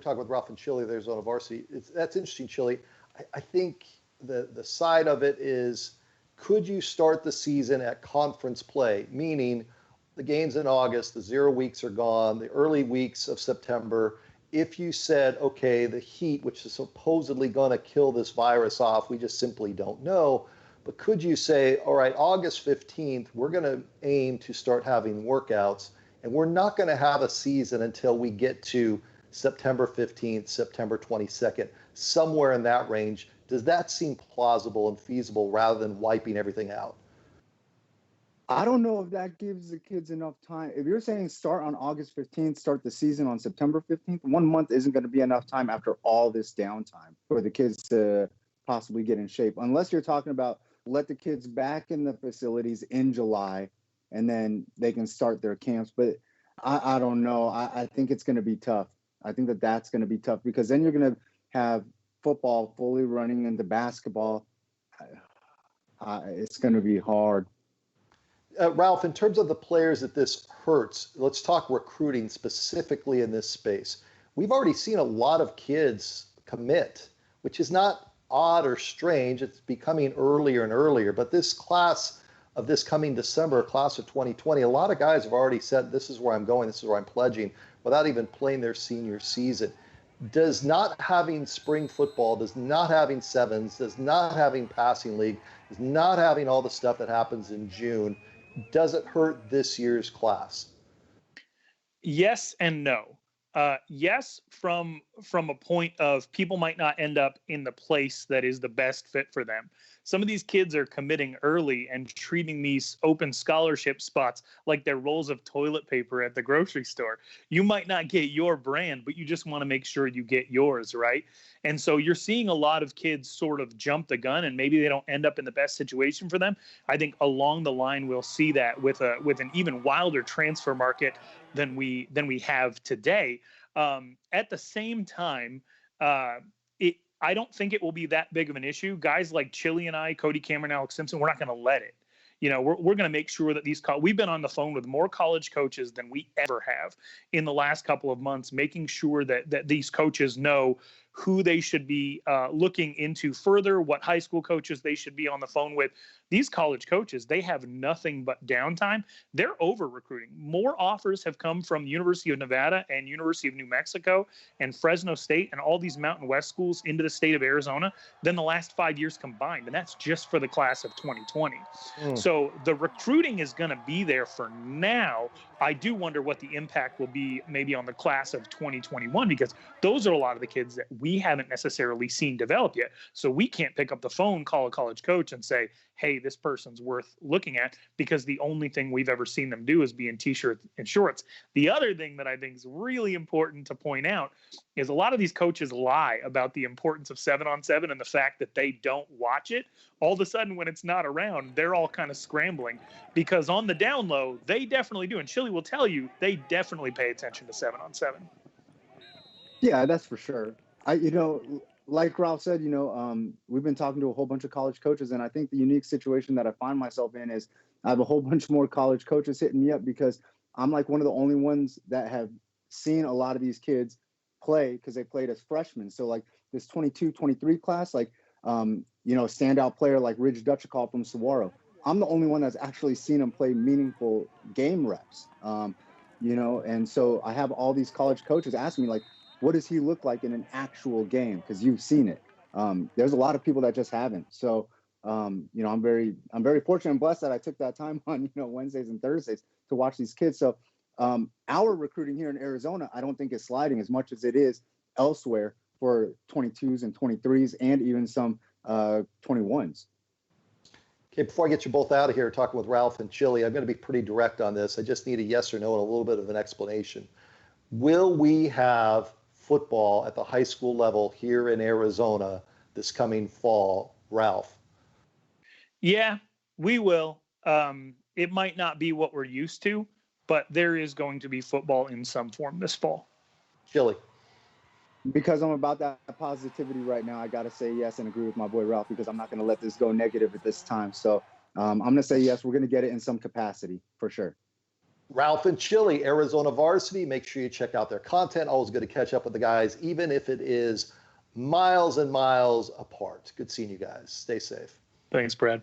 talking with Ralph and Chili, there's on a varsity. That's interesting, Chili. I think the side of it is, could you start the season at conference play, meaning the games in August, the 0 weeks are gone, the early weeks of September. If you said, okay, the heat, which is supposedly going to kill this virus off, we just simply don't know. But could you say, all right, August 15th, we're going to aim to start having workouts, and we're not going to have a season until we get to September 15th, September 22nd, somewhere in that range. Does that seem plausible and feasible rather than wiping everything out? I don't know if that gives the kids enough time. If you're saying start on August 15th, start the season on September 15th, 1 month isn't going to be enough time after all this downtime for the kids to possibly get in shape. Unless you're talking about let the kids back in the facilities in July and then they can start their camps. But I don't know. I think it's going to be tough. I think that's going to be tough because then you're going to have football fully running into basketball. It's going to be hard. Ralph, in terms of the players that this hurts, let's talk recruiting specifically in this space. We've already seen a lot of kids commit, which is not odd or strange. It's becoming earlier and earlier. But this class of this coming December, class of 2020, a lot of guys have already said, this is where I'm going, this is where I'm pledging, without even playing their senior season. Does not having spring football, does not having sevens, does not having passing league, does not having all the stuff that happens in June, does it hurt this year's class? Yes and no. Yes, from a point of people might not end up in the place that is the best fit for them. Some of these kids are committing early and treating these open scholarship spots like they're rolls of toilet paper at the grocery store. You might not get your brand, but you just want to make sure you get yours, right? And so you're seeing a lot of kids sort of jump the gun and maybe they don't end up in the best situation for them. I think along the line, we'll see that with an even wilder transfer market than we have today. At the same time, I don't think it will be that big of an issue. Guys like Chili and I, Cody Cameron, Alex Simpson, we're not going to let it. You know, we're going to make sure that we've been on the phone with more college coaches than we ever have in the last couple of months, making sure that these coaches know who they should be looking into further, what high school coaches they should be on the phone with. These college coaches, they have nothing but downtime. They're over recruiting. More offers have come from University of Nevada and University of New Mexico and Fresno State and all these Mountain West schools into the state of Arizona than the last 5 years combined. And that's just for the class of 2020. So the recruiting is going to be there for now. I do wonder what the impact will be maybe on the class of 2021, because those are a lot of the kids that we haven't necessarily seen develop yet. So we can't pick up the phone, call a college coach and say, hey, this person's worth looking at, because the only thing we've ever seen them do is be in T-shirts and shorts. The other thing that I think is really important to point out is a lot of these coaches lie about the importance of 7-on-7 and the fact that they don't watch it. All of a sudden, when it's not around, they're all kind of scrambling, because on the down low, they definitely do. And Chili will tell you, they definitely pay attention to 7-on-7. Yeah, that's for sure. Like Ralph said, we've been talking to a whole bunch of college coaches, and I think the unique situation that I find myself in is I have a whole bunch more college coaches hitting me up because I'm like one of the only ones that have seen a lot of these kids play because they played as freshmen. So like this 22, 23 class, like, standout player like Ridge Dutchakall from Saguaro. I'm the only one that's actually seen him play meaningful game reps, and so I have all these college coaches asking me, like, what does he look like in an actual game? Because you've seen it. There's a lot of people that just haven't. So, I'm very fortunate and blessed that I took that time on, Wednesdays and Thursdays to watch these kids. So our recruiting here in Arizona, I don't think is sliding as much as it is elsewhere for 22s and 23s and even some 21s. Okay, before I get you both out of here talking with Ralph and Chili, I'm going to be pretty direct on this. I just need a yes or no and a little bit of an explanation. Will we have football at the high school level here in Arizona this coming fall, Ralph? Yeah, we will. It might not be what we're used to, but there is going to be football in some form this fall. Chili? Because I'm about that positivity right now, I got to say yes and agree with my boy Ralph, because I'm not going to let this go negative at this time. So I'm going to say yes, we're going to get it in some capacity for sure. Ralph and Chili, Arizona Varsity. Make sure you check out their content. Always good to catch up with the guys, even if it is miles and miles apart. Good seeing you guys. Stay safe. Thanks, Brad.